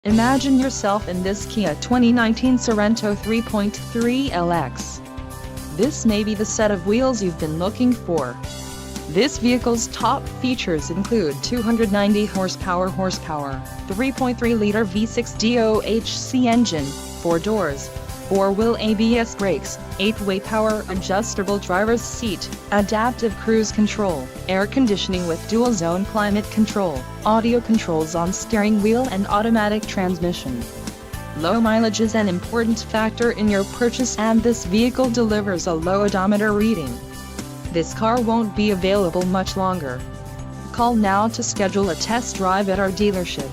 Imagine yourself in this Kia 2019 Sorento 3.3 LX. This may be the set of wheels you've been looking for. This vehicle's top features include 290 horsepower, 3.3-liter V6 DOHC engine, 4 doors, 4-wheel ABS brakes, 8-way power adjustable driver's seat, adaptive cruise control, air conditioning with dual-zone climate control, audio controls on steering wheel and automatic transmission. Low mileage is an important factor in your purchase, and this vehicle delivers a low odometer reading. This car won't be available much longer. Call now to schedule a test drive at our dealership.